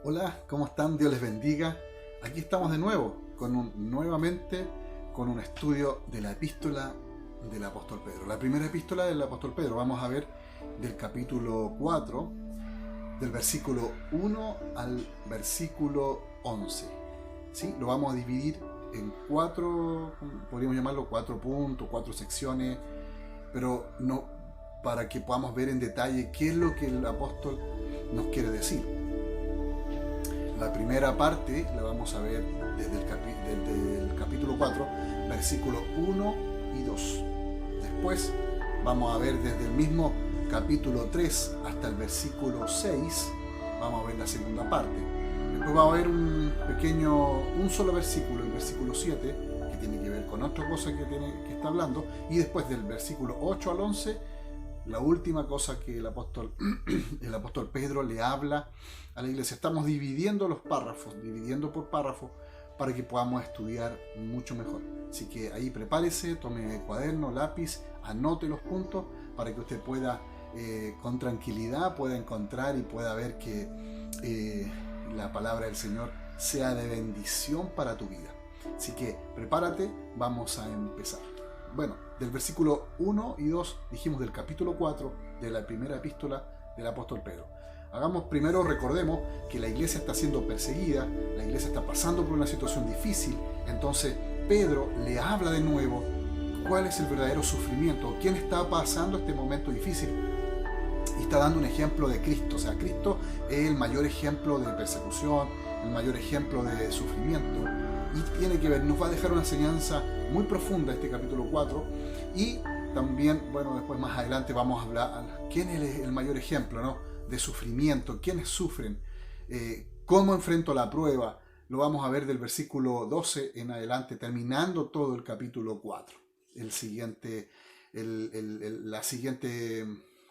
Hola, ¿cómo están? Dios les bendiga. Aquí estamos de nuevo, nuevamente con un estudio de la epístola del apóstol Pedro. La primera epístola del apóstol Pedro. Vamos a ver del capítulo 4, del versículo 1 al versículo 11. ¿Sí? Lo vamos a dividir en cuatro, podríamos llamarlo cuatro puntos, cuatro secciones, pero no para que podamos ver en detalle qué es lo que el apóstol nos quiere decir. La primera parte la vamos a ver desde el capítulo 4, versículos 1 y 2. Después vamos a ver desde el mismo capítulo 3 hasta el versículo 6, vamos a ver la segunda parte. Después vamos a ver un solo versículo, el versículo 7, que tiene que ver con otra cosa que está hablando, y después del versículo 8 al 11, la última cosa que el apóstol Pedro le habla a la iglesia. Estamos dividiendo los párrafos, dividiendo por párrafo, para que podamos estudiar mucho mejor. Así que ahí prepárese, tome cuaderno, lápiz, anote los puntos para que usted pueda con tranquilidad pueda encontrar y pueda ver que la palabra del Señor sea de bendición para tu vida. Así que prepárate, vamos a empezar. Bueno, del versículo 1 y 2 dijimos del capítulo 4 de la primera epístola del apóstol Pedro. Recordemos que la iglesia está siendo perseguida, la iglesia está pasando por una situación difícil, entonces Pedro le habla de nuevo cuál es el verdadero sufrimiento, quién está pasando este momento difícil, y está dando un ejemplo de Cristo. O sea, Cristo es el mayor ejemplo de persecución, el mayor ejemplo de sufrimiento, y tiene que ver, nos va a dejar una enseñanza muy profunda este capítulo 4, y también, bueno, después más adelante vamos a hablar quién es el mayor ejemplo, ¿no?, de sufrimiento, quiénes sufren, cómo enfrento la prueba. Lo vamos a ver del versículo 12 en adelante, terminando todo el capítulo 4. La siguiente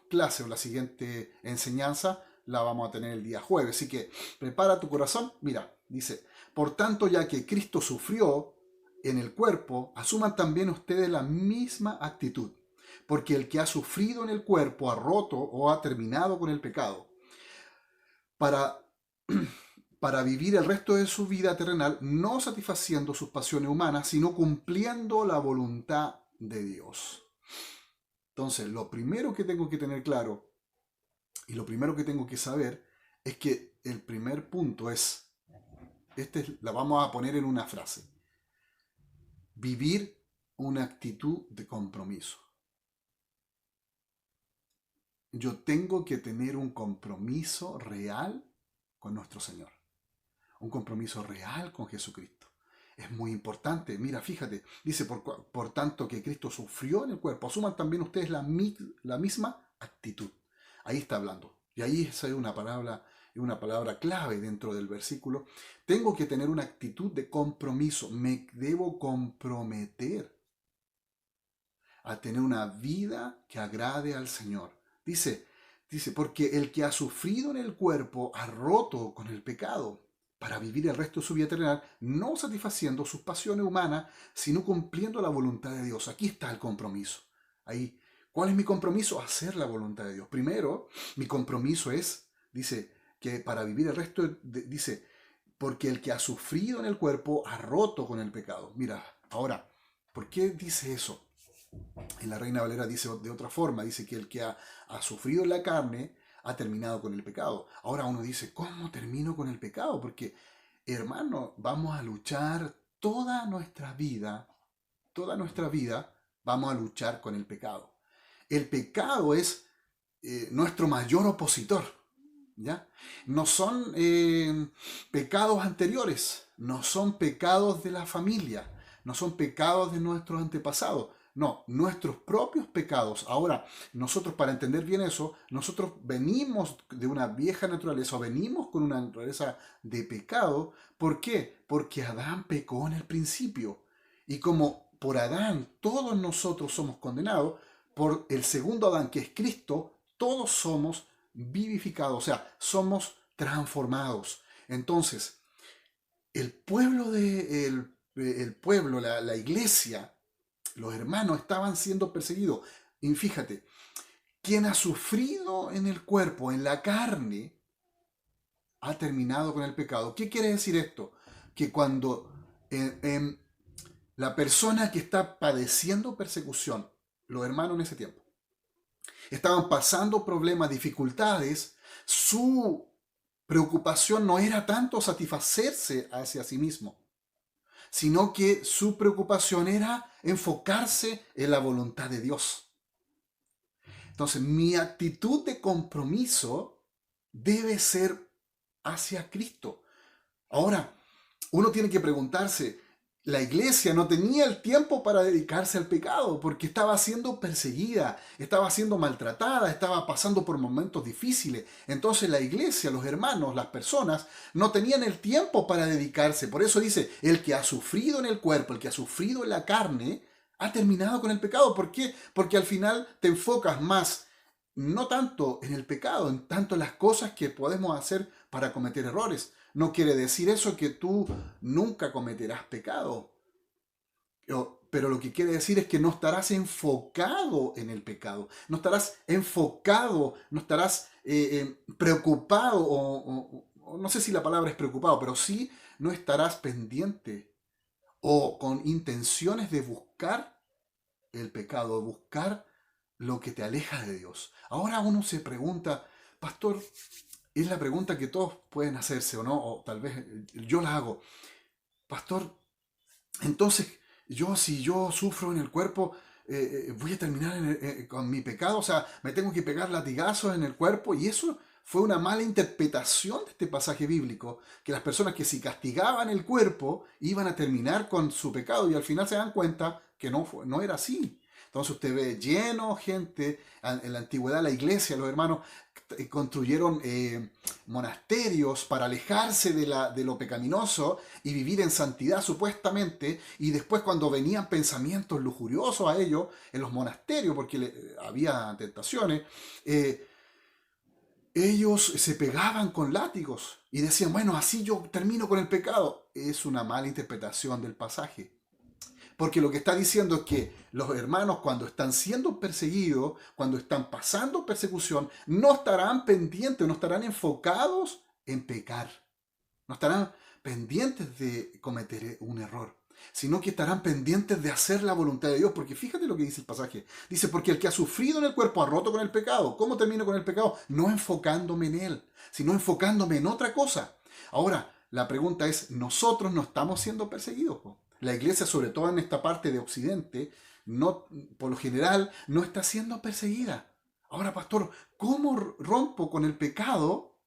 clase o la siguiente enseñanza la vamos a tener el día jueves. Así que prepara tu corazón. Mira, dice: por tanto, ya que Cristo sufrió en el cuerpo, asuman también ustedes la misma actitud. Porque el que ha sufrido en el cuerpo ha roto o ha terminado con el pecado, para, para vivir el resto de su vida terrenal no satisfaciendo sus pasiones humanas, sino cumpliendo la voluntad de Dios. Entonces, lo primero que tengo que tener claro y lo primero que tengo que saber es que el primer punto es, la vamos a poner en una frase: vivir una actitud de compromiso. Yo tengo que tener un compromiso real con nuestro Señor, un compromiso real con Jesucristo. Es muy importante. Mira, fíjate, dice: por tanto que Cristo sufrió en el cuerpo, asuman también ustedes la misma actitud. Ahí está hablando. Y ahí es una palabra clave dentro del versículo. Tengo que tener una actitud de compromiso. Me debo comprometer a tener una vida que agrade al Señor. Dice, porque el que ha sufrido en el cuerpo ha roto con el pecado, para vivir el resto de su vida eterna, no satisfaciendo sus pasiones humanas, sino cumpliendo la voluntad de Dios. Aquí está el compromiso. Ahí, ¿cuál es mi compromiso? Hacer la voluntad de Dios. Primero, mi compromiso es, dice, que para vivir el resto, dice, porque el que ha sufrido en el cuerpo ha roto con el pecado. Mira, ahora, ¿por qué dice eso? En la Reina Valera dice de otra forma, dice que el que ha sufrido en la carne ha terminado con el pecado. Ahora uno dice: ¿cómo termino con el pecado? Porque, hermano, vamos a luchar toda nuestra vida vamos a luchar con el pecado. El pecado es nuestro mayor opositor, ¿ya? No son pecados anteriores, no son pecados de la familia, no son pecados de nuestros antepasados. No, nuestros propios pecados. Ahora, nosotros, para entender bien eso, nosotros venimos de una vieja naturaleza, o venimos con una naturaleza de pecado. ¿Por qué? Porque Adán pecó en el principio. Y como por Adán todos nosotros somos condenados, por el segundo Adán, que es Cristo, todos somos vivificados, o sea, somos transformados. Entonces, el pueblo, la iglesia, los hermanos estaban siendo perseguidos. Y fíjate, quien ha sufrido en el cuerpo, en la carne, ha terminado con el pecado. ¿Qué quiere decir esto? Que cuando la persona que está padeciendo persecución, los hermanos en ese tiempo, estaban pasando problemas, dificultades, su preocupación no era tanto satisfacerse hacia sí mismo, sino que su preocupación era enfocarse en la voluntad de Dios. Entonces, mi actitud de compromiso debe ser hacia Cristo. Ahora, uno tiene que preguntarse, la iglesia no tenía el tiempo para dedicarse al pecado porque estaba siendo perseguida, estaba siendo maltratada, estaba pasando por momentos difíciles. Entonces la iglesia, los hermanos, las personas, no tenían el tiempo para dedicarse. Por eso dice, el que ha sufrido en el cuerpo, el que ha sufrido en la carne, ha terminado con el pecado. ¿Por qué? Porque al final te enfocas más, no tanto en el pecado, en tanto en las cosas que podemos hacer para cometer errores. No quiere decir eso que tú nunca cometerás pecado. Pero lo que quiere decir es que no estarás enfocado en el pecado. No estarás enfocado, no estarás preocupado, o no sé si la palabra es preocupado, pero sí no estarás pendiente o con intenciones de buscar el pecado, buscar lo que te aleja de Dios. Ahora uno se pregunta, pastor, es la pregunta que todos pueden hacerse o no, o tal vez yo la hago. Pastor, entonces si yo sufro en el cuerpo, voy a terminar con mi pecado, o sea, me tengo que pegar latigazos en el cuerpo, y eso fue una mala interpretación de este pasaje bíblico, que las personas que si castigaban el cuerpo iban a terminar con su pecado, y al final se dan cuenta que no era así. Entonces usted ve lleno gente, en la antigüedad la iglesia, los hermanos construyeron monasterios para alejarse de lo pecaminoso y vivir en santidad supuestamente, y después cuando venían pensamientos lujuriosos a ellos en los monasterios, porque había tentaciones, ellos se pegaban con látigos y decían, bueno, así yo termino con el pecado. Es una mala interpretación del pasaje. Porque lo que está diciendo es que los hermanos, cuando están siendo perseguidos, cuando están pasando persecución, no estarán pendientes, no estarán enfocados en pecar. No estarán pendientes de cometer un error, sino que estarán pendientes de hacer la voluntad de Dios. Porque fíjate lo que dice el pasaje. Dice, porque el que ha sufrido en el cuerpo ha roto con el pecado. ¿Cómo termino con el pecado? No enfocándome en él, sino enfocándome en otra cosa. Ahora, la pregunta es, ¿nosotros no estamos siendo perseguidos? La iglesia, sobre todo en esta parte de Occidente, no, por lo general, no está siendo perseguida. Ahora, pastor, ¿cómo rompo con el pecado?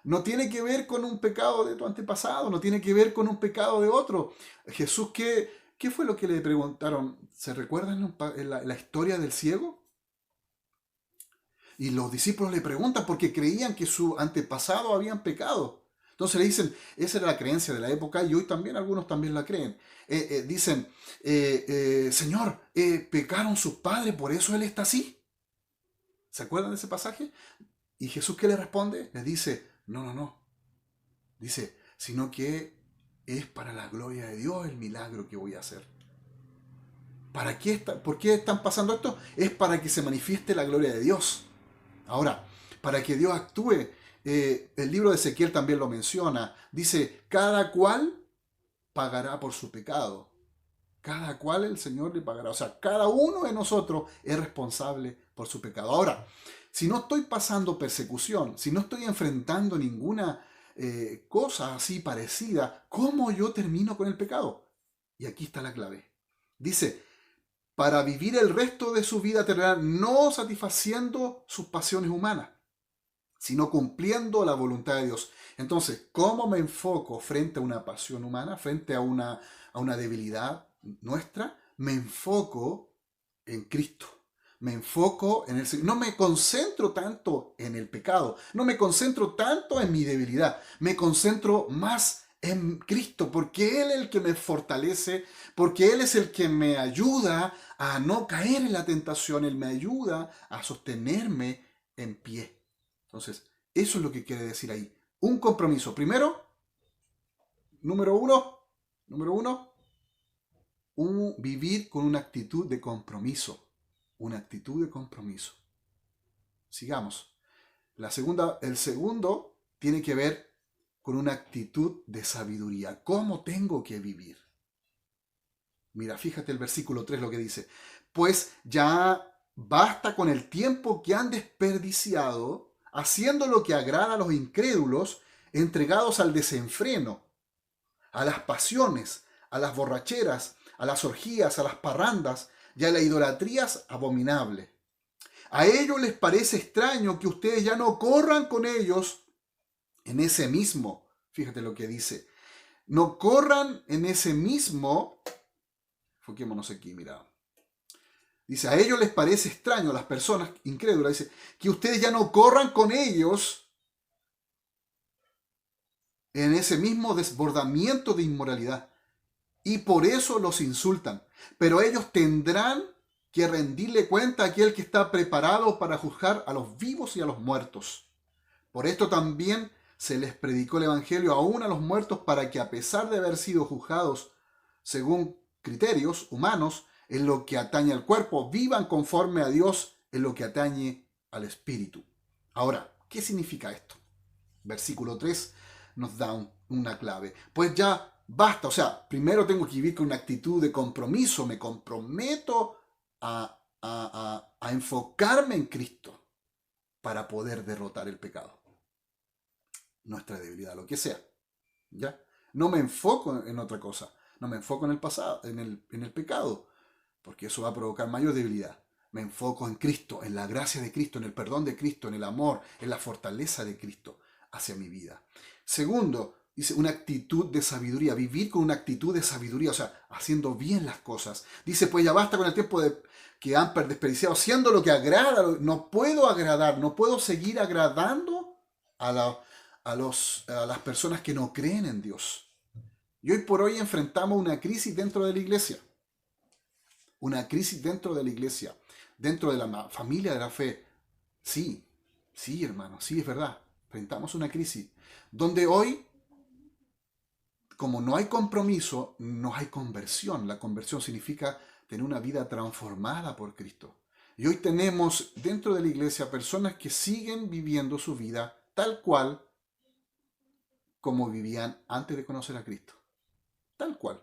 No tiene que ver con un pecado de tu antepasado, no tiene que ver con un pecado de otro. Jesús, ¿qué fue lo que le preguntaron? ¿Se recuerdan en la historia del ciego? Y los discípulos le preguntan porque creían que su antepasado habían pecado. Entonces le dicen, esa era la creencia de la época y hoy también algunos también la creen. Dicen, Señor, pecaron sus padres, por eso Él está así. ¿Se acuerdan de ese pasaje? Y Jesús, ¿qué le responde? Les dice, no. Dice, sino que es para la gloria de Dios el milagro que voy a hacer. ¿Por qué están pasando esto? Es para que se manifieste la gloria de Dios. Ahora, para que Dios actúe, el libro de Ezequiel también lo menciona. Dice, cada cual pagará por su pecado. Cada cual el Señor le pagará. O sea, cada uno de nosotros es responsable por su pecado. Ahora, si no estoy pasando persecución, si no estoy enfrentando ninguna cosa así parecida, ¿cómo yo termino con el pecado? Y aquí está la clave. Dice, para vivir el resto de su vida terrenal no satisfaciendo sus pasiones humanas, sino cumpliendo la voluntad de Dios. Entonces, ¿cómo me enfoco frente a una pasión humana, frente a una debilidad nuestra? Me enfoco en Cristo. Me enfoco en el Señor. No me concentro tanto en el pecado. No me concentro tanto en mi debilidad. Me concentro más en Cristo, porque Él es el que me fortalece, porque Él es el que me ayuda a no caer en la tentación. Él me ayuda a sostenerme en pie. Entonces, eso es lo que quiere decir ahí. Un compromiso. Primero, número uno, vivir con una actitud de compromiso. Una actitud de compromiso. Sigamos. El segundo tiene que ver con una actitud de sabiduría. ¿Cómo tengo que vivir? Mira, fíjate el versículo 3 lo que dice. Pues ya basta con el tiempo que han desperdiciado haciendo lo que agrada a los incrédulos, entregados al desenfreno, a las pasiones, a las borracheras, a las orgías, a las parrandas y a las idolatrías abominables. A ellos les parece extraño que ustedes ya no corran con ellos en ese mismo, fíjate lo que dice, no corran en ese mismo, enfoquémonos aquí, mira. Dice, a ellos les parece extraño, a las personas incrédulas, dice, que ustedes ya no corran con ellos en ese mismo desbordamiento de inmoralidad. Y por eso los insultan. Pero ellos tendrán que rendirle cuenta a aquel que está preparado para juzgar a los vivos y a los muertos. Por esto también se les predicó el Evangelio aún a los muertos para que a pesar de haber sido juzgados según criterios humanos, en lo que atañe al cuerpo, vivan conforme a Dios en lo que atañe al espíritu. Ahora, ¿qué significa esto? Versículo 3 nos da una clave. Pues ya basta, o sea, primero tengo que vivir con una actitud de compromiso, me comprometo a enfocarme en Cristo para poder derrotar el pecado, nuestra debilidad, lo que sea. ¿Ya? No me enfoco en otra cosa, no me enfoco en el pasado, en el pecado, porque eso va a provocar mayor debilidad. Me enfoco en Cristo, en la gracia de Cristo, en el perdón de Cristo, en el amor, en la fortaleza de Cristo hacia mi vida. Segundo, dice una actitud de sabiduría, vivir con una actitud de sabiduría, o sea, haciendo bien las cosas. Dice, pues ya basta con el tiempo que han desperdiciado, haciendo lo que agrada. No puedo agradar, no puedo seguir agradando a las personas que no creen en Dios. Y hoy por hoy enfrentamos una crisis dentro de la iglesia. Una crisis dentro de la iglesia, dentro de la familia de la fe. Sí, sí, hermano, sí, es verdad. Enfrentamos una crisis donde hoy, como no hay compromiso, no hay conversión. La conversión significa tener una vida transformada por Cristo. Y hoy tenemos dentro de la iglesia personas que siguen viviendo su vida tal cual como vivían antes de conocer a Cristo. Tal cual.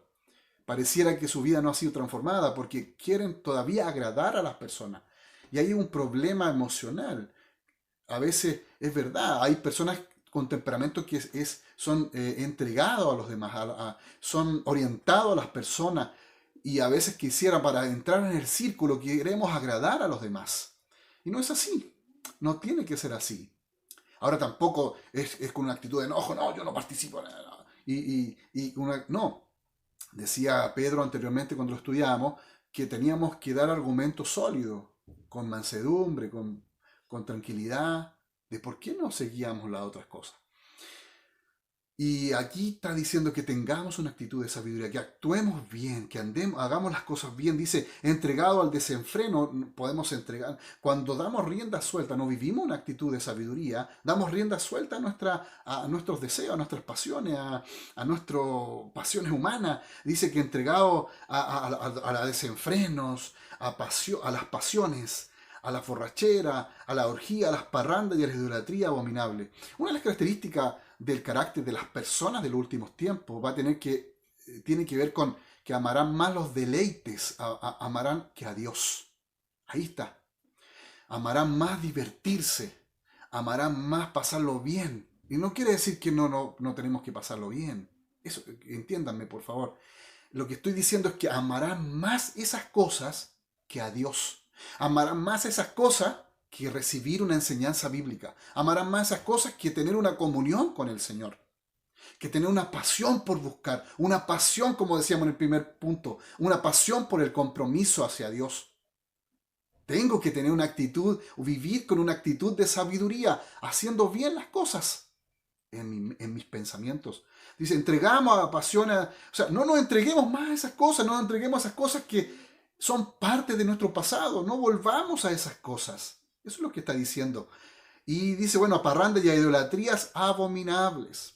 Pareciera que su vida no ha sido transformada porque quieren todavía agradar a las personas. Y hay un problema emocional. A veces es verdad, hay personas con temperamento que son entregados a los demás, son orientados a las personas y a veces quisiera para entrar en el círculo queremos agradar a los demás. Y no es así, no tiene que ser así. Ahora tampoco es con una actitud de enojo, no, yo no participo. No. No, decía Pedro anteriormente cuando lo estudiábamos que teníamos que dar argumentos sólidos, con mansedumbre, con tranquilidad, de por qué no seguíamos las otras cosas. Y aquí está diciendo que tengamos una actitud de sabiduría, que actuemos bien, que hagamos las cosas bien. Dice, entregado al desenfreno, podemos entregar. Cuando damos rienda suelta, no vivimos una actitud de sabiduría, damos rienda suelta a nuestros deseos, a nuestras pasiones, a nuestras pasiones humanas. Dice que entregado a desenfrenos, a las pasiones, a la borrachera, a la orgía, a las parrandas y a la idolatría abominable. Una de las características del carácter de las personas de los últimos tiempos tiene que ver con que amarán más los deleites, amarán que a Dios. Ahí está. Amarán más divertirse, amarán más pasarlo bien. Y no quiere decir que no tenemos que pasarlo bien. Eso, entiéndanme, por favor. Lo que estoy diciendo es que amarán más esas cosas que a Dios. Amarán más esas cosas que recibir una enseñanza bíblica. Amarán más esas cosas que tener una comunión con el Señor. Que tener una pasión por buscar. Una pasión, como decíamos en el primer punto. Una pasión por el compromiso hacia Dios. Tengo que tener una actitud, o vivir con una actitud de sabiduría, haciendo bien las cosas en mis pensamientos. Dice, entregamos a la pasión, o sea, no nos entreguemos más a esas cosas, no nos entreguemos a esas cosas que son parte de nuestro pasado, no volvamos a esas cosas. Eso es lo que está diciendo. Y dice, bueno, a parrandas y a idolatrías abominables.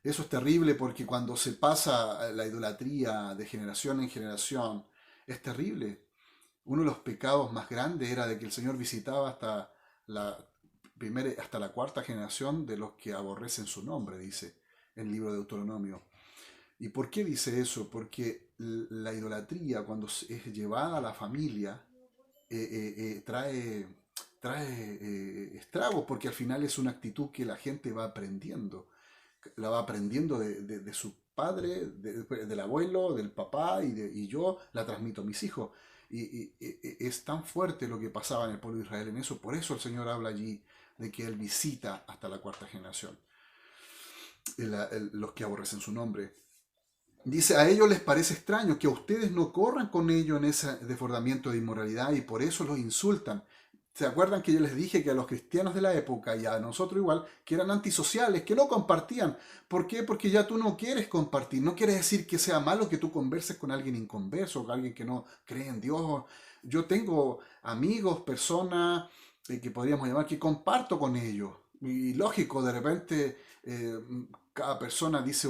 Eso es terrible porque cuando se pasa la idolatría de generación en generación, es terrible. Uno de los pecados más grandes era de que el Señor visitaba hasta hasta la cuarta generación de los que aborrecen su nombre, dice el libro de Deuteronomio. ¿Y por qué dice eso? Porque la idolatría, cuando es llevada a la familia, trae estragos, porque al final es una actitud que la gente va aprendiendo. La va aprendiendo de su padre, del abuelo, del papá, y yo la transmito a mis hijos. Es tan fuerte lo que pasaba en el pueblo de Israel en eso. Por eso el Señor habla allí de que Él visita hasta la cuarta generación, los que aborrecen su nombre. Dice, a ellos les parece extraño que a ustedes no corran con ellos en ese desbordamiento de inmoralidad y por eso los insultan. ¿Se acuerdan que yo les dije que a los cristianos de la época y a nosotros igual, que eran antisociales, que no compartían? ¿Por qué? Porque ya tú no quieres compartir. No quiere decir que sea malo que tú converses con alguien inconverso, con alguien que no cree en Dios. Yo tengo amigos, personas que podríamos llamar que comparto con ellos. Y lógico, de repente cada persona dice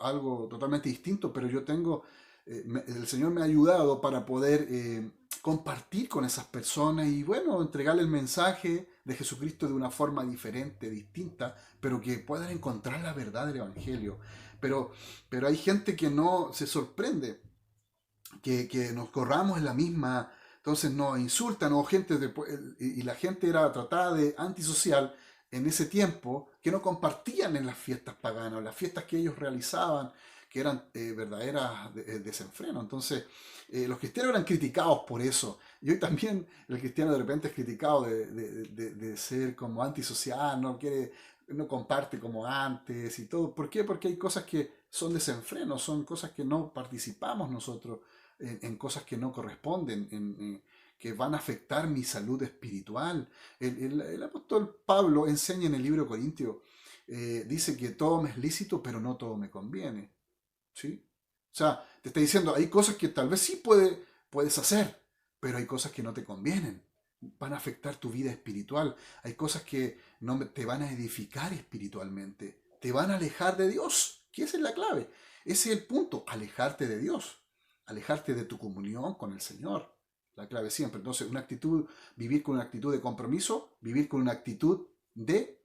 algo totalmente distinto, pero yo tengo, el Señor me ha ayudado para poder compartir con esas personas y bueno, entregarle el mensaje de Jesucristo de una forma diferente, distinta, pero que puedan encontrar la verdad del Evangelio. Pero hay gente que no se sorprende, que nos corramos en la misma, entonces nos insultan o gente y la gente era tratada de antisocial en ese tiempo, que no compartían en las fiestas paganas, las fiestas que ellos realizaban, que eran verdaderas desenfreno. Entonces, los cristianos eran criticados por eso. Y hoy también el cristiano de repente es criticado de ser como antisocial, no comparte como antes y todo. ¿Por qué? Porque hay cosas que son desenfreno, son cosas que no participamos nosotros, en cosas que no corresponden, que van a afectar mi salud espiritual. El apóstol Pablo enseña en el libro de Corintios, dice que todo me es lícito, pero no todo me conviene. ¿Sí? O sea, te está diciendo, hay cosas que tal vez sí puedes hacer, pero hay cosas que no te convienen. Van a afectar tu vida espiritual. Hay cosas que no te van a edificar espiritualmente. Te van a alejar de Dios. Que esa es la clave. Ese es el punto, alejarte de Dios. Alejarte de tu comunión con el Señor. La clave siempre. Entonces, vivir con una actitud de compromiso, vivir con una actitud de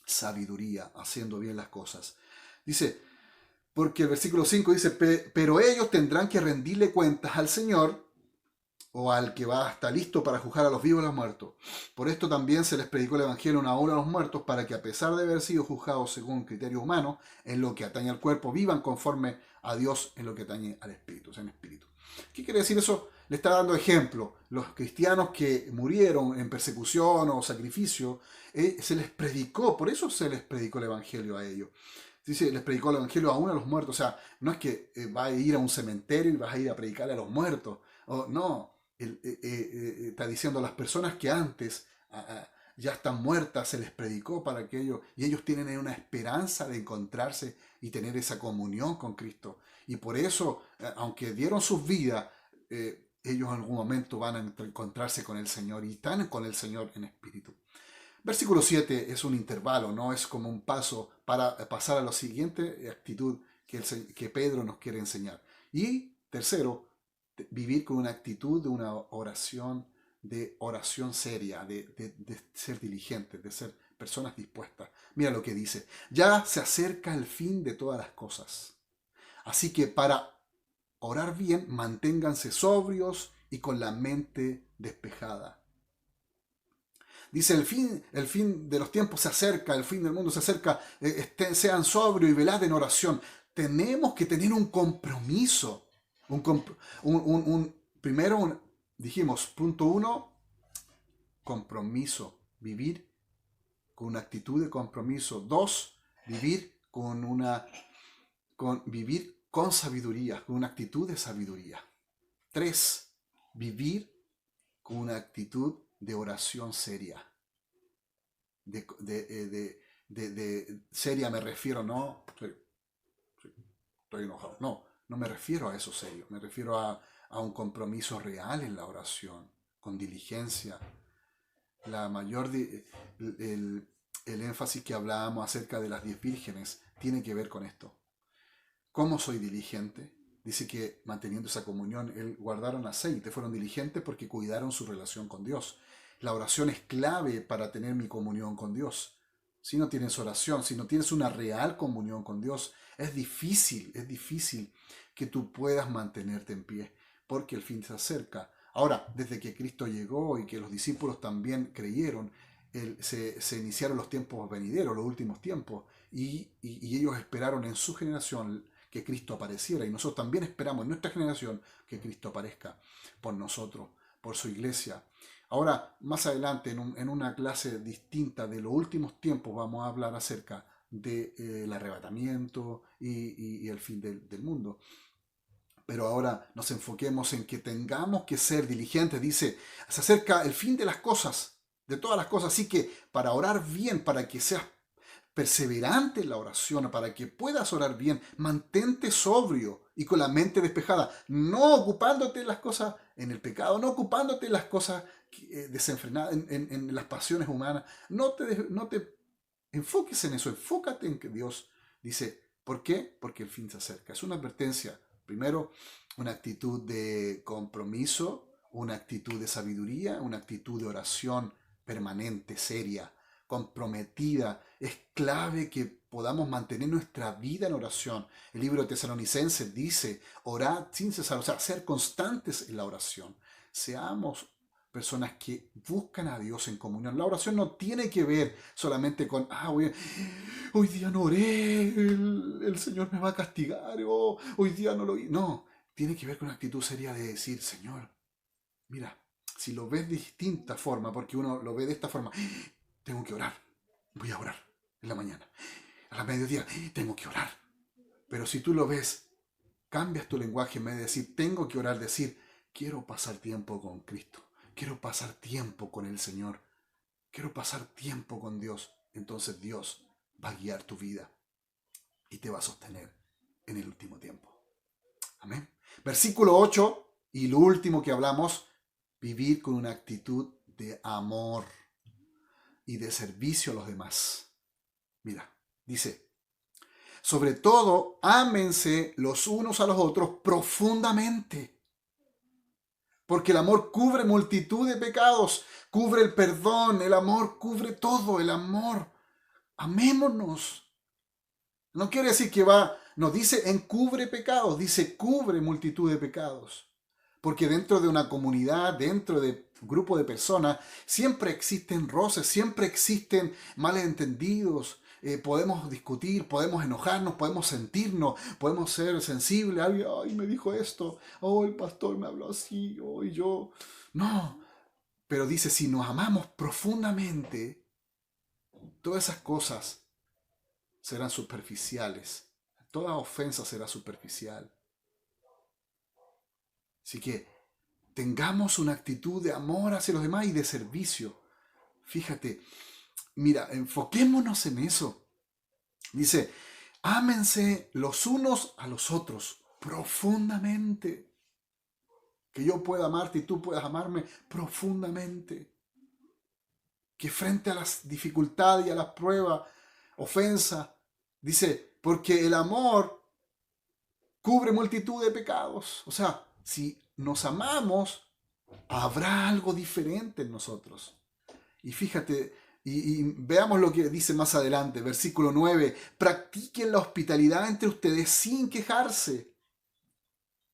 sabiduría, haciendo bien las cosas. Dice, porque el versículo 5 dice, pero ellos tendrán que rendirle cuentas al Señor o al que va hasta listo para juzgar a los vivos y a los muertos. Por esto también se les predicó el Evangelio una hora a los muertos, para que a pesar de haber sido juzgados según criterios humanos, en lo que atañe al cuerpo, vivan conforme a Dios en lo que atañe al espíritu, o sea, en espíritu. ¿Qué quiere decir eso? Le está dando ejemplo. Los cristianos que murieron en persecución o sacrificio, se les predicó, por eso se les predicó el Evangelio a ellos. Dice, les predicó el Evangelio aún a los muertos. O sea, no es que va a ir a un cementerio y vas a ir a predicarle a los muertos. No, está diciendo a las personas que antes ya están muertas, se les predicó para que ellos, y ellos tienen una esperanza de encontrarse y tener esa comunión con Cristo. Y por eso, aunque dieron sus vidas, ellos en algún momento van a encontrarse con el Señor y están con el Señor en espíritu. Versículo 7 es un intervalo, no es como un paso para pasar a la siguiente actitud que Pedro nos quiere enseñar. Y tercero, vivir con una actitud de una oración seria, de ser diligentes, de ser personas dispuestas. Mira lo que dice, ya se acerca el fin de todas las cosas. Así que para orar bien, manténganse sobrios y con la mente despejada. Dice, el fin de los tiempos se acerca, el fin del mundo se acerca, sean sobrios y velad en oración. Tenemos que tener un compromiso. Primero, dijimos, punto 1, compromiso. Vivir con una actitud de compromiso. 2, vivir vivir con sabiduría, con una actitud de sabiduría. 3, vivir con una actitud de oración seria. Seria me refiero, no, estoy enojado. No me refiero a eso serio. Me refiero a un compromiso real en la oración, con diligencia. El énfasis que hablábamos acerca de las 10 vírgenes tiene que ver con esto. ¿Cómo soy diligente? Dice que manteniendo esa comunión, guardaron aceite, fueron diligentes porque cuidaron su relación con Dios. La oración es clave para tener mi comunión con Dios. Si no tienes oración, si no tienes una real comunión con Dios, es difícil que tú puedas mantenerte en pie, porque el fin se acerca. Ahora, desde que Cristo llegó y que los discípulos también creyeron, se iniciaron los tiempos venideros, los últimos tiempos, y ellos esperaron en su generación que Cristo apareciera, y nosotros también esperamos en nuestra generación que Cristo aparezca por nosotros, por su iglesia. Ahora, más adelante, en una clase distinta de los últimos tiempos, vamos a hablar acerca del arrebatamiento y el fin del mundo. Pero ahora nos enfoquemos en que tengamos que ser diligentes. Dice, se acerca el fin de las cosas, de todas las cosas. Así que para orar bien, para que seas perseverante en la oración, para que puedas orar bien, mantente sobrio y con la mente despejada, no ocupándote en las cosas en el pecado, no ocupándote en las cosas desenfrenadas, en las pasiones humanas. No te enfoques en eso, enfócate en que Dios dice, ¿por qué? Porque el fin se acerca. Es una advertencia. Primero, una actitud de compromiso, una actitud de sabiduría, una actitud de oración permanente, seria, comprometida. Es clave que podamos mantener nuestra vida en oración. El libro de Tesalonicenses dice, orad sin cesar, o sea, ser constantes en la oración. Seamos personas que buscan a Dios en comunión. La oración no tiene que ver solamente con, hoy día no oré, el Señor me va a castigar, hoy día no lo vi. No, tiene que ver con una actitud seria de decir, Señor, mira, si lo ves de distinta forma, porque uno lo ve de esta forma, tengo que orar, voy a orar en la mañana. A la mediodía, tengo que orar. Pero si tú lo ves, cambias tu lenguaje en vez de decir, tengo que orar, decir, quiero pasar tiempo con Cristo, quiero pasar tiempo con el Señor, quiero pasar tiempo con Dios. Entonces Dios va a guiar tu vida y te va a sostener en el último tiempo. Amén. Versículo 8, y lo último que hablamos, vivir con una actitud de amor y de servicio a los demás. Mira, dice, sobre todo, ámense los unos a los otros profundamente, porque el amor cubre multitud de pecados, cubre el perdón, el amor cubre todo, el amor. Amémonos. No quiere decir que no dice encubre pecados, dice cubre multitud de pecados. Porque dentro de una comunidad, dentro de un grupo de personas, siempre existen roces, siempre existen malentendidos. Podemos discutir, podemos enojarnos, podemos sentirnos, podemos ser sensibles. Alguien, ay, me dijo esto, oh, el pastor me habló así, oh, y yo. No, pero dice, si nos amamos profundamente, todas esas cosas serán superficiales. Toda ofensa será superficial. Así que tengamos una actitud de amor hacia los demás y de servicio. Fíjate, mira, enfoquémonos en eso. Dice, ámense los unos a los otros profundamente. Que yo pueda amarte y tú puedas amarme profundamente. Que frente a las dificultades y a las pruebas, ofensa, dice, porque el amor cubre multitud de pecados. O sea, si nos amamos, habrá algo diferente en nosotros. Y fíjate, y veamos lo que dice más adelante, versículo 9, practiquen la hospitalidad entre ustedes sin quejarse.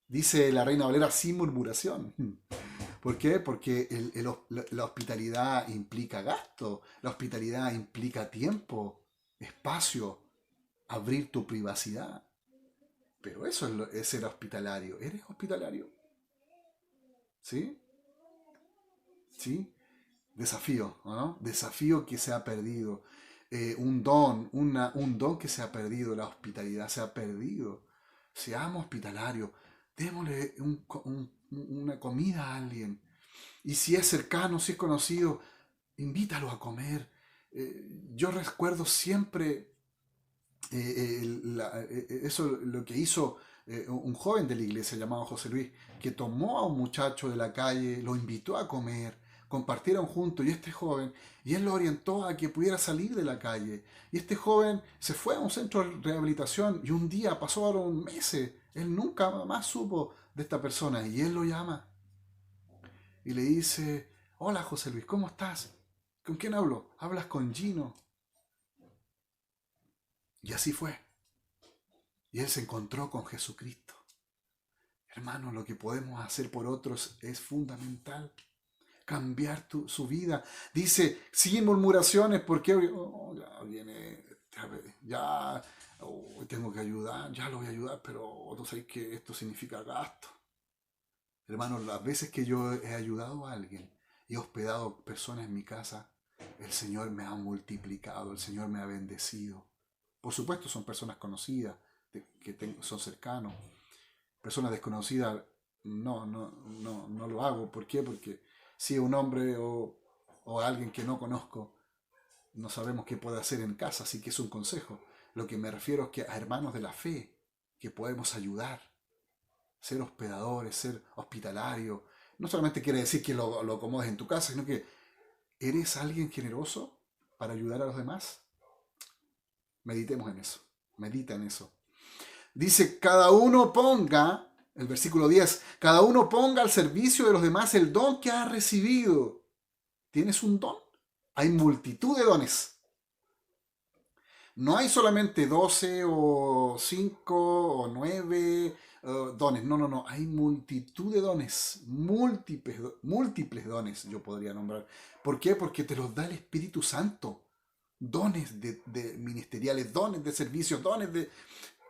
Dice la Reina Valera, sin murmuración. ¿Por qué? Porque la hospitalidad implica gasto, la hospitalidad implica tiempo, espacio, abrir tu privacidad. Pero eso es ser hospitalario. ¿Eres hospitalario? ¿Sí? ¿Sí? Desafío, ¿no? Desafío que se ha perdido. Un don que se ha perdido, la hospitalidad se ha perdido. Seamos hospitalarios. Démosle una comida a alguien. Y si es cercano, si es conocido, invítalo a comer. Yo recuerdo siempre eso lo que hizo un joven de la iglesia llamado José Luis, que tomó a un muchacho de la calle, lo invitó a comer, compartieron juntos, y él lo orientó a que pudiera salir de la calle. Y este joven se fue a un centro de rehabilitación y un día, pasaron meses, él nunca más supo de esta persona y él lo llama y le dice, Hola José Luis, ¿cómo estás? ¿Con quién hablo? Hablas con Gino. Y así fue. Y él se encontró con Jesucristo. Hermano, lo que podemos hacer por otros es fundamental. Cambiar su vida. Dice, sin murmuraciones, porque ya viene, ya tengo que ayudar, ya lo voy a ayudar, pero tú sabes que esto significa gasto. Hermano, las veces que yo he ayudado a alguien y he hospedado personas en mi casa, el Señor me ha multiplicado, el Señor me ha bendecido. Por supuesto son personas conocidas, son cercanos. Personas desconocidas, no lo hago. ¿Por qué? Porque si es un hombre o alguien que no conozco, no sabemos qué puede hacer en casa, así que es un consejo. Lo que me refiero es que a hermanos de la fe, que podemos ayudar, ser hospedadores, ser hospitalarios. No solamente quiere decir que lo acomodes en tu casa, sino que eres alguien generoso para ayudar a los demás. Meditemos en eso, medita en eso. Dice, cada uno ponga, el versículo 10, cada uno ponga al servicio de los demás el don que ha recibido. ¿Tienes un don? Hay multitud de dones. No hay solamente 12 o 5 o 9 dones. No. Hay multitud de dones. Múltiples dones yo podría nombrar. ¿Por qué? Porque te los da el Espíritu Santo. Dones de ministeriales, dones de servicios, dones de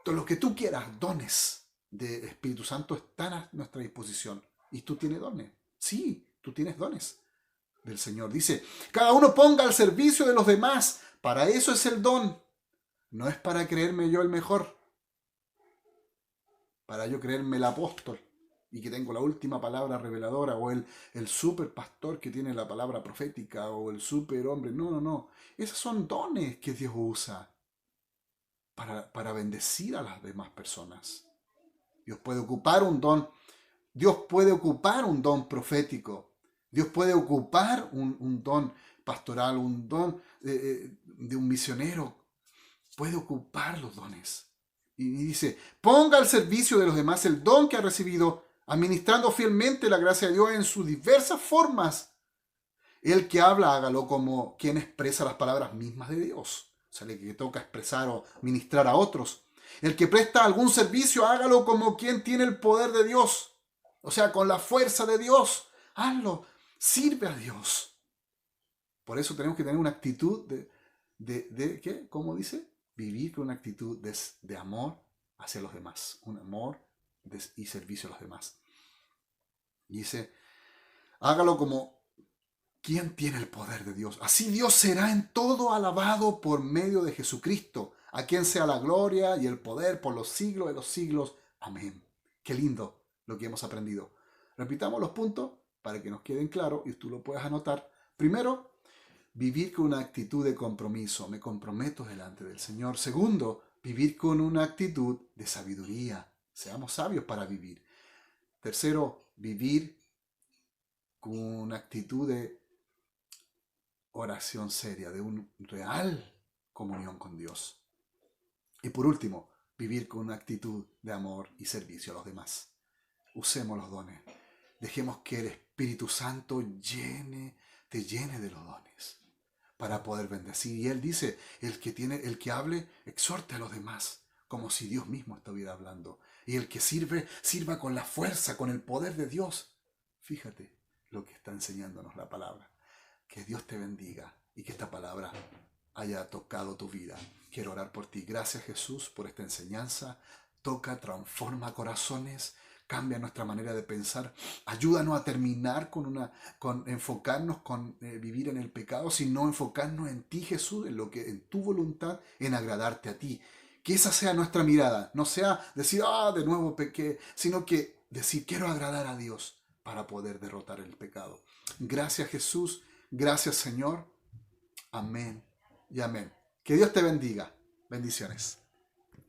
todo lo que tú quieras. Dones del Espíritu Santo están a nuestra disposición. ¿Y tú tienes dones? Sí, tú tienes dones del Señor. Dice, cada uno ponga al servicio de los demás. Para eso es el don. No es para creerme yo el mejor, para yo creerme el apóstol y que tengo la última palabra reveladora, o el super pastor que tiene la palabra profética, o el super hombre. No. Esos son dones que Dios usa para bendecir a las demás personas. Dios puede ocupar un don. Dios puede ocupar un don profético. Dios puede ocupar un don pastoral, un don de un misionero. Puede ocupar los dones. Y dice, ponga al servicio de los demás el don que ha recibido, administrando fielmente la gracia de Dios en sus diversas formas. El que habla, hágalo como quien expresa las palabras mismas de Dios. O sea, el que toca expresar o ministrar a otros. El que presta algún servicio, hágalo como quien tiene el poder de Dios. O sea, con la fuerza de Dios. Hazlo. Sirve a Dios. Por eso tenemos que tener una actitud de ¿qué? ¿Cómo dice? Vivir con una actitud de amor hacia los demás. Un amor y servicio a los demás. Dice, hágalo como quien tiene el poder de Dios. Así Dios será en todo alabado por medio de Jesucristo, a quien sea la gloria y el poder por los siglos de los siglos. Amén. Qué lindo lo que hemos aprendido. Repitamos los puntos para que nos queden claros y tú lo puedas anotar. Primero, vivir con una actitud de compromiso. Me comprometo delante del Señor. Segundo, vivir con una actitud de sabiduría. Seamos sabios para vivir. Tercero, vivir con una actitud de oración seria, de una real comunión con Dios. Y por último, vivir con una actitud de amor y servicio a los demás. Usemos los dones. Dejemos que el Espíritu Santo te llene de los dones para poder bendecir. Y Él dice, el que hable, exhorte a los demás, como si Dios mismo estuviera hablando. Y el que sirva con la fuerza, con el poder de Dios. Fíjate lo que está enseñándonos la palabra. Que Dios te bendiga y que esta palabra haya tocado tu vida. Quiero orar por ti. Gracias, Jesús, por esta enseñanza. Toca, transforma corazones, cambia nuestra manera de pensar. Ayúdanos a terminar con enfocarnos con vivir en el pecado, sino enfocarnos en ti, Jesús, en tu voluntad, en agradarte a ti. Que esa sea nuestra mirada. No sea decir, de nuevo pequé, sino que decir, quiero agradar a Dios para poder derrotar el pecado. Gracias, Jesús. Gracias, Señor. Amén y amén. Que Dios te bendiga. Bendiciones.